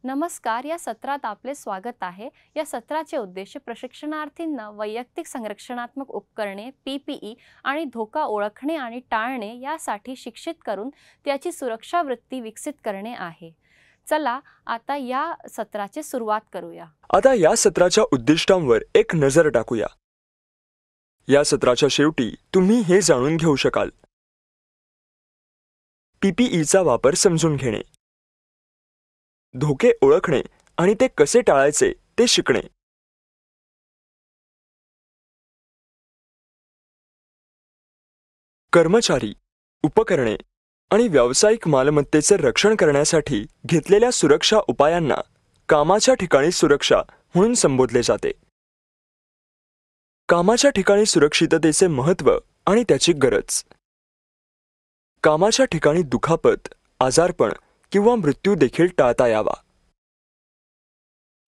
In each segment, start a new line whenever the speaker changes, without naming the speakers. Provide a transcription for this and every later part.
नमस्कार. या सत्रात आपले स्वागत आहे. या सत्राचे उद्देश प्रशिक्षणार्थींना वैयक्तिक संरक्षणात्मक उपकरणे PPE आणि धोका ओळखणे आणि टाळणे यासाठी शिक्षित करून त्याची सुरक्षा वृत्ती विकसित करणे आहे. चला आता या सत्राची सुरुवात करूया.
आता या सत्राच्या उद्दिष्टांवर एक नजर टाकूया. या सत्राच्या शेवटी तुम्ही हे जाणून घेऊ शकाल: PPEचा वापर समजून घेणे, धोके ओळखणे आणि ते कसे टाळायचे ते शिकणे, कर्मचारी, उपकरणे आणि व्यावसायिक मालमत्तेचे रक्षण करण्यासाठी घेतलेल्या सुरक्षा उपायांना कामाच्या ठिकाणी सुरक्षा म्हणून संबोधले जाते. कामाच्या ठिकाणी सुरक्षिततेचे महत्त्व आणि त्याची गरज. कामाच्या ठिकाणी दुखापत, आजारपण किंवा मृत्यू देखील टाळता यावा.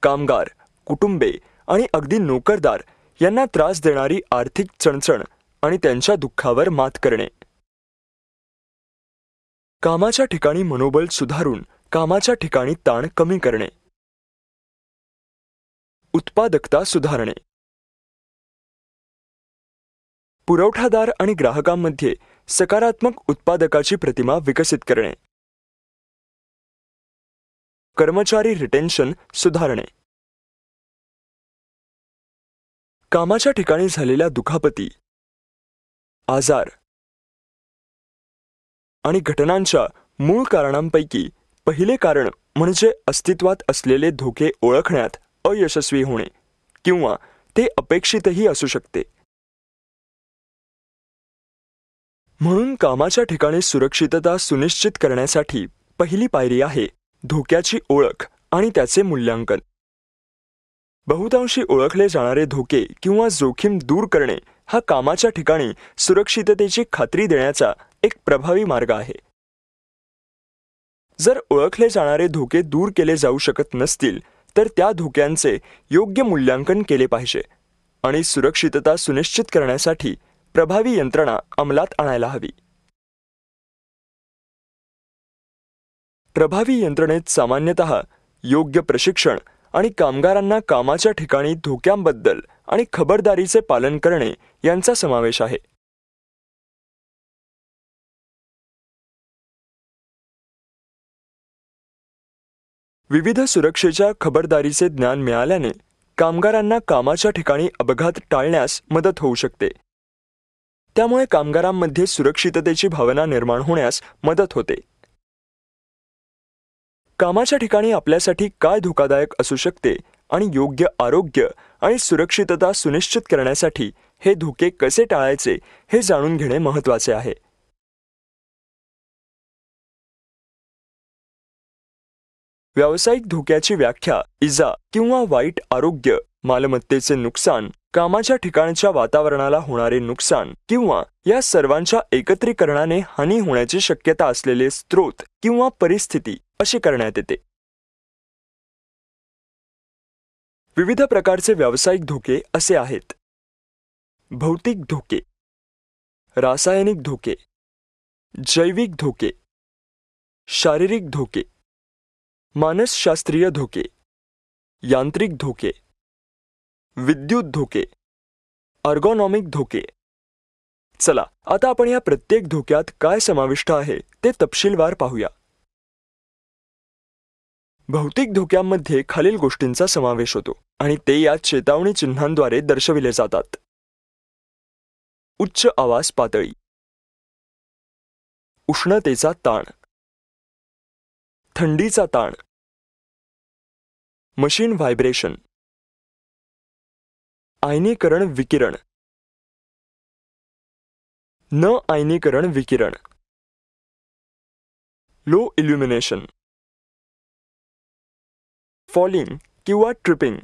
कामगार, कुटुंबे आणि अगदी नोकरदार यांना त्रास देणारी आर्थिक चणचण आणि त्यांच्या दुःखावर मात करणे. कामाच्या ठिकाणी मनोबल सुधारून कामाच्या ठिकाणी ताण कमी करणे. उत्पादकता सुधारणे. पुरवठादार आणि ग्राहकांमध्ये सकारात्मक उत्पादकाची प्रतिमा विकसित करणे. कर्मचारी रिटेन्शन सुधारणे. कामाच्या ठिकाणी झालेल्या दुखापती, आजार आणि घटनांच्या मूळ कारणांपैकी पहिले कारण म्हणजे अस्तित्वात असलेले धोके ओळखण्यात अयशस्वी होणे किंवा ते अपेक्षितही असू शकते. म्हणून कामाच्या ठिकाणी सुरक्षितता सुनिश्चित करण्यासाठी पहिली पायरी आहे धोक्याची ओळख आणि त्याचे मूल्यांकन. बहुतांशी ओळखले जाणारे धोके किंवा जोखीम दूर करणे हा कामाच्या ठिकाणी सुरक्षिततेची खात्री देण्याचा एक प्रभावी मार्ग आहे. जर ओळखले जाणारे धोके दूर केले जाऊ शकत नसतील तर त्या धोक्यांचे योग्य मूल्यांकन केले पाहिजे आणि सुरक्षितता सुनिश्चित करण्यासाठी प्रभावी यंत्रणा अंमलात आणायला हवी. प्रभावी यंत्रणेत सामान्यतः योग्य प्रशिक्षण आणि कामगारांना कामाच्या ठिकाणी धोक्यांबद्दल आणि खबरदारीचे पालन करणे यांचा समावेश आहे. विविध सुरक्षेच्या खबरदारीचे ज्ञान मिळाल्याने कामगारांना कामाच्या ठिकाणी अपघात टाळण्यास मदत होऊ शकते. त्यामुळे कामगारांमध्ये सुरक्षिततेची भावना निर्माण होण्यास मदत होते. कामाच्या ठिकाणी आपल्यासाठी काय धोकादायक असू शकते आणि योग्य आरोग्य आणि सुरक्षितता सुनिश्चित करण्यासाठी हे धोके कसे टाळायचे हे जाणून घेणे महत्त्वाचे आहे. व्यावसायिक धोक्याची व्याख्या इजा किंवा वाईट आरोग्य, मालमत्तेचे नुकसान, कामाच्या ठिकाणच्या वातावरणाला होणारे नुकसान किंवा या सर्वांच्या एकत्रीकरणाने हानी होण्याची शक्यता असलेले स्रोत किंवा परिस्थिती अशी करण्यात येते. विविध प्रकारचे व्यावसायिक धोके असे आहेत: भौतिक धोके, रासायनिक धोके, जैविक धोके, शारीरिक धोके, मानसशास्त्रीय धोके, यांत्रिक धोके, विद्युत धोके, अर्गोनॉमिक धोके. चला आता आपण या प्रत्येक धोक्यात काय समाविष्ट आहे ते तपशीलवार पाहूया. भौतिक धोक्यांमध्ये खालील गोष्टींचा समावेश होतो आणि ते या चेतावणी चिन्हांद्वारे दर्शविले जातात: उच्च आवाज पातळी, उष्णतेचा ताण, थंडीचा ताण, मशीन व्हायब्रेशन, आयनीकरण विकिरण, न आयनीकरण विकिरण, लो इल्युमिनेशन, फॉलिंग किंवा ट्रिपिंग,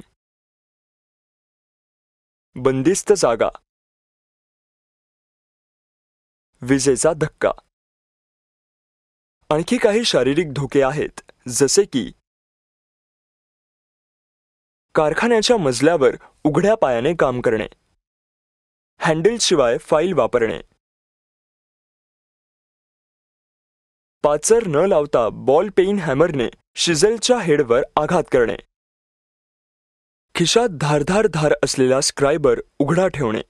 बंदिस्त जागा, विजेचा धक्का. आणखी काही शारीरिक धोके आहेत जसे की कारखान्याच्या मजल्यावर उघड्या पायाने काम करणे, हँडलशिवाय फाईल वापरणे, पाचर न लावता बॉल पेन हॅमरने शिझेलच्या हेडवर आघात करणे. खिशात धारधार धार असलेला स्क्रायबर उघडा ठेवणे.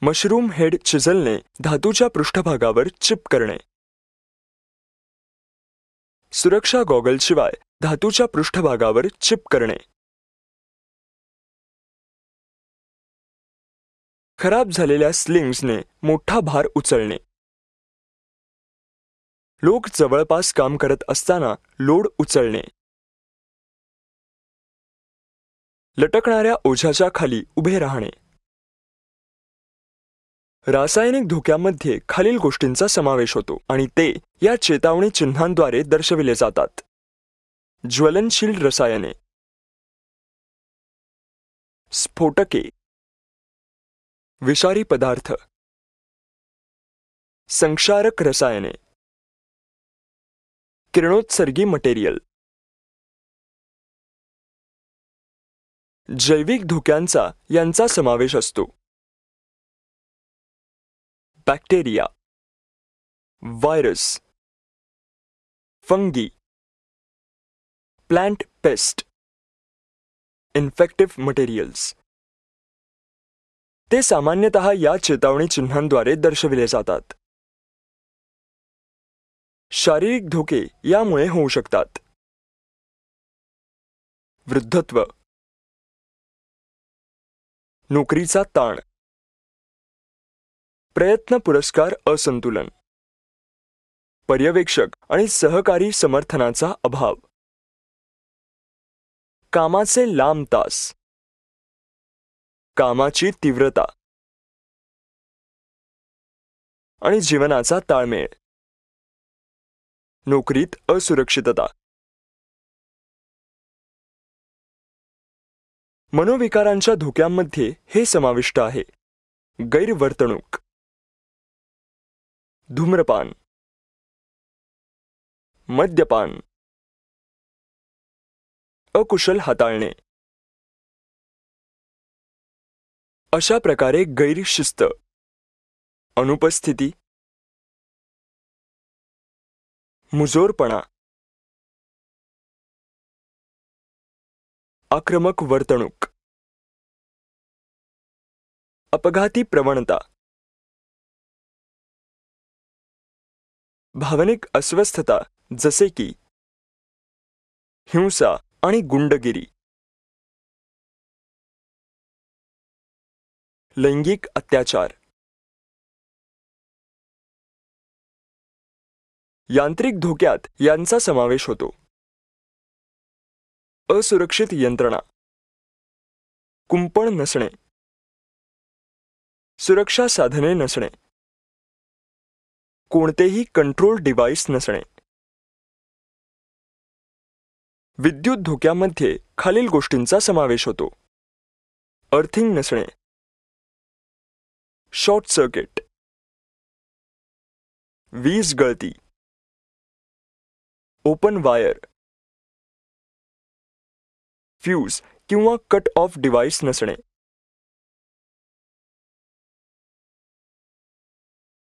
मशरूम हेड चिझलने धातूच्या पृष्ठभागावर चिप करणे. सुरक्षा गॉगलशिवाय धातूच्या पृष्ठभागावर चिप करणे. खराब झालेल्या स्लिंग्सने मोठा भार उचलणे. लोक जवळपास काम करत असताना लोड उचलणे. लटकणाऱ्या ओझ्याच्या खाली उभे राहणे. रासायनिक धोक्यामध्ये खालील गोष्टींचा समावेश होतो आणि ते या चेतावणी चिन्हांद्वारे दर्शविले जातात. ज्वलनशील रसायने, स्फोटके, विषारी पदार्थ, संक्षारक रसायने, किरणोत्सर्गी मटेरियल. जैविक धोक्यांचा यांचा समावेश असतो. Bacteria, virus, fungi, plant paste, infective materials. ते सामान्यतः या चेतावणी चिन्हांद्वारे दर्शविले जातात. शारीरिक धोके यामुळे होऊ शकतात. वृद्धत्व, नोकरीचा ताण, प्रयत्न पुरस्कार असंतुलन, पर्यवेक्षक आणि सहकारी समर्थनाचा अभाव, कामाचे लांब तास, कामाची तीव्रता आणि जीवनाचा ताळमेळ, नोकरीत असुरक्षितता. मनोविकारांच्या धोक्यांमध्ये हे समाविष्ट आहे. गैरवर्तणूक, धूम्रपान, मद्यपान, अकुशल हाताळणे. अशा प्रकारे गैरशिस्त, अनुपस्थिती, मुजोरपणा, आक्रमक वर्तणूक, अपघाती प्रवणता, भावनिक अस्वस्थता जसे की हिंसा आणि गुंडगिरी, लैंगिक अत्याचार. यांत्रिक धोक्यात यांचा समावेश होतो. असुरक्षित यंत्रणा, कुंपण नसणे, सुरक्षा साधने नसणे, कोणतेही कंट्रोल डिव्हाइस नसणे. विद्युत धोक्यामध्ये खालील गोष्टींचा समावेश होतो. अर्थिंग नसणे, शॉर्ट सर्किट, वीज गळती, ओपन वायर, फ्यूज किंवा कट ऑफ डिव्हाइस नसणे.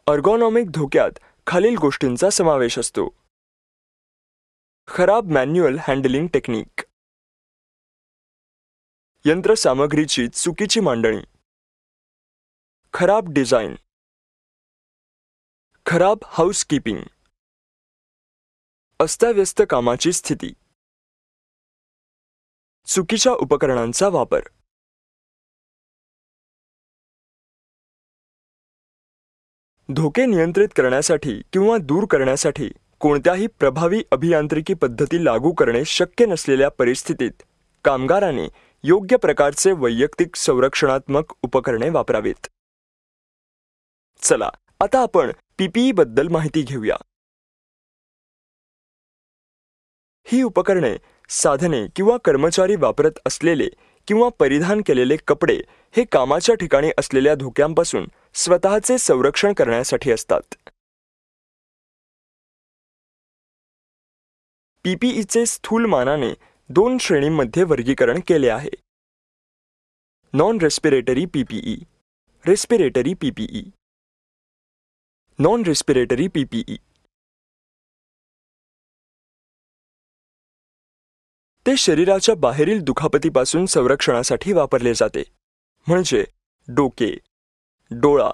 अर्गोनॉमिक धोक्यात खालील गोष्टींचा समावेश असतो. खराब मॅन्युअल हँडलिंग टेक्निक, यंत्रसामग्रीची चुकीची मांडणी, खराब डिझाईन, खराब हाऊसकीपिंग, अस्ताव्यस्त कामाची स्थिती, चुकीच्या उपकरणांचा वापर. धोके नियंत्रित करण्यासाठी किंवा दूर करण्यासाठी कोणत्याही प्रभावी अभियांत्रिकी पद्धती लागू करणे शक्य नसलेल्या परिस्थितीत कामगाराने योग्य प्रकारचे वैयक्तिक संरक्षणात्मक उपकरणे वापरावीत. चला आता आपण पीपीई बद्दल माहिती घेऊया. ही उपकरणे, साधने किंवा कर्मचारी वापरत असलेले किंवा परिधान केलेले कपडे हे कामाच्या ठिकाणी असलेल्या धोक्यांपासून स्वतःचे संरक्षण करण्यासाठी असतात. पीपीईचे स्थूल मानाने 2 श्रेणींमध्ये वर्गीकरण केले आहे. Non respiratory PPE, respiratory PPE. Non respiratory PPE. ते शरीराच्या बाहेरील दुखापतीपासून संरक्षणासाठी वापरले जाते, म्हणजे डोके, डोळा,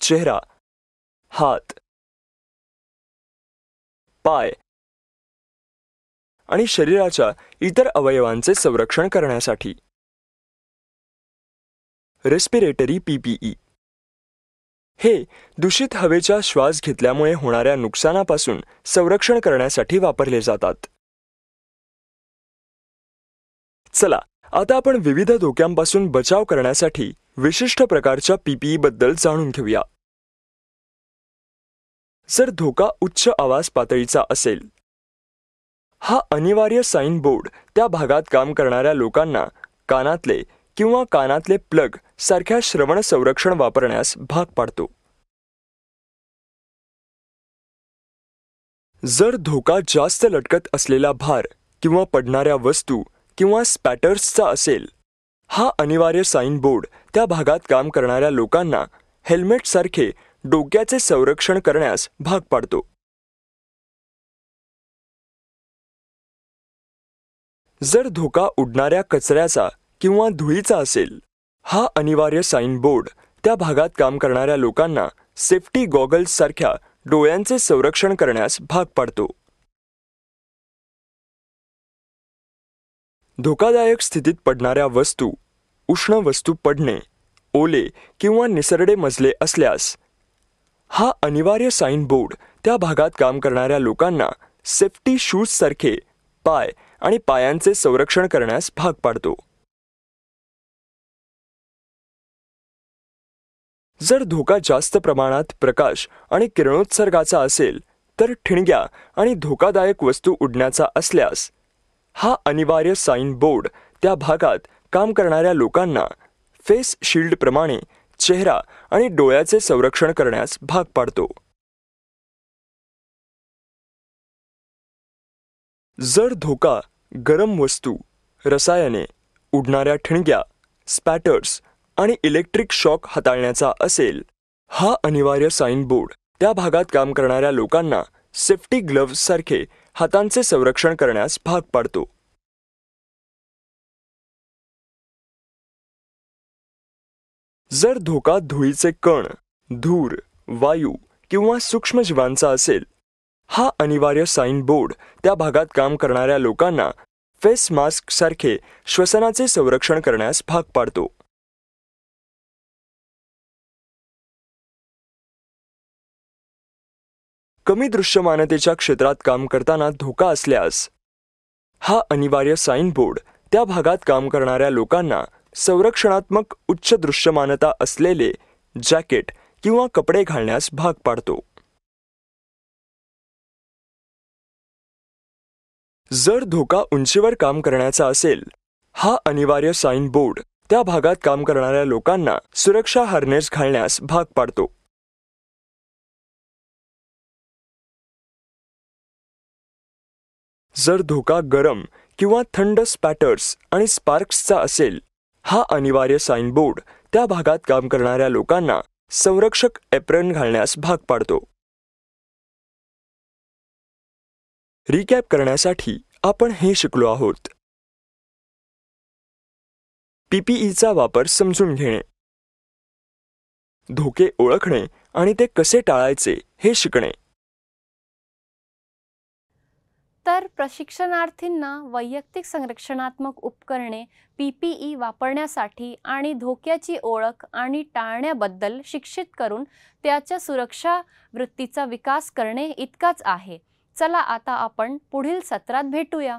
चेहरा, हात, पाय आणि शरीराच्या इतर अवयवांचे संरक्षण करण्यासाठी. रेस्पिरेटरी PPE हे दूषित हवेचा श्वास घेतल्यामुळे होणाऱ्या नुकसानापासून संरक्षण करण्यासाठी वापरले जातात. चला आता आपण विविध धोक्यांपासून बचाव करण्यासाठी विशिष्ट प्रकारच्या PPE बद्दल जाणून घेऊया. जर धोका उच्च आवाज पातळीचा असेल, हा अनिवार्य साइन बोर्ड त्या भागात काम करणाऱ्या लोकांना कानातले किंवा कानातले प्लग सारख्या श्रवण संरक्षण वापरण्यास भाग पाडतो. जर धोका जास्त लटकत असलेला भार किंवा पडणाऱ्या वस्तू किंवा स्पॅटर्सचा असेल, हा अनिवार्य साइन बोर्ड त्या भागात काम करणाऱ्या लोकांना हेल्मेटसारखे डोक्याचे संरक्षण करण्यास भाग पाडतो. जर धोका उडणाऱ्या कचऱ्याचा किंवा धुळीचा असेल, हा अनिवार्य साइन बोर्ड त्या भागात काम करणाऱ्या लोकांना सेफ्टी गॉगल्स सारख्या डोळ्यांचे संरक्षण करण्यास भाग पाडतो. धोकादायक स्थितीत पडणाऱ्या वस्तू, उष्ण वस्तू पडणे, ओले किंवा निसरडे मजले असल्यास, हा अनिवार्य साइन बोर्ड त्या भागात काम करणाऱ्या लोकांना सेफ्टी शूज सारखे पाय आणि पायांचे संरक्षण करण्यास भाग पाडतो. जर धोका जास्त प्रमाणात प्रकाश आणि किरणोत्सर्गाचा असेल, तर ठिणग्या आणि धोकादायक वस्तू उडण्याचा असल्यास, हा अनिवार्य साइन बोर्ड त्या भागात काम करणाऱ्या लोकांना फेस शील्ड प्रमाणे चेहरा आणि डोळ्याचे संरक्षण करण्यास भाग पाडतो. जर धोका गरम वस्तू, रसायने, उडणाऱ्या ठिणग्या, स्पॅटर्स आणि इलेक्ट्रिक शॉक हाताळण्याचा असेल, हा अनिवार्य साइन बोर्ड त्या भागात काम करणाऱ्या लोकांना सेफ्टी ग्लोव्हज सारखे हातांचे संरक्षण करण्यास भाग पाडतो. जर धोका धुळीचे कण, धूर, वायू किंवा सूक्ष्मजीवांचा असेल, हा अनिवार्य साइन बोर्ड त्या भागात काम करणाऱ्या लोकांना फेस मास्क सारखे श्वसनाचे संरक्षण करण्यास भाग पाडतो. कमी दृश्यमानतेच्या क्षेत्रात काम करताना धोका असल्यास, हा अनिवार्य साइन बोर्ड त्या भागात काम करणाऱ्या लोकांना संरक्षणात्मक उच्च दृश्यमानता असलेले जॅकेट किंवा कपडे घालण्यास भाग पाडतो. जर धोका उंचीवर काम करण्याचा असेल, हा अनिवार्य साइन बोर्ड त्या भागात काम करणाऱ्या लोकांना सुरक्षा हार्नेस घालण्यास भाग पाडतो. जर धोका गरम किंवा थंड स्पॅटर्स आणि स्पार्क्सचा असेल, हा अनिवार्य साइन बोर्ड त्या भागात काम करणाऱ्या लोकांना संरक्षक एप्रन घालण्यास भाग पाडतो. रिकॅप करण्यासाठी आपण हे शिकलो आहोत. PPEचा वापर समजून घेणे, धोके ओळखणे आणि ते कसे टाळायचे हे शिकणे.
तर प्रशिक्षणार्थींना वैयक्तिक संरक्षणात्मक उपकरणे PPE वापरण्यासाठी आणि धोक्याची ओळख आणि टाळण्याबद्दल शिक्षित करून त्याच्या सुरक्षा वृत्तीचा विकास करणे इतकाच आहे. चला आता आपण पुढील सत्रात भेटूया.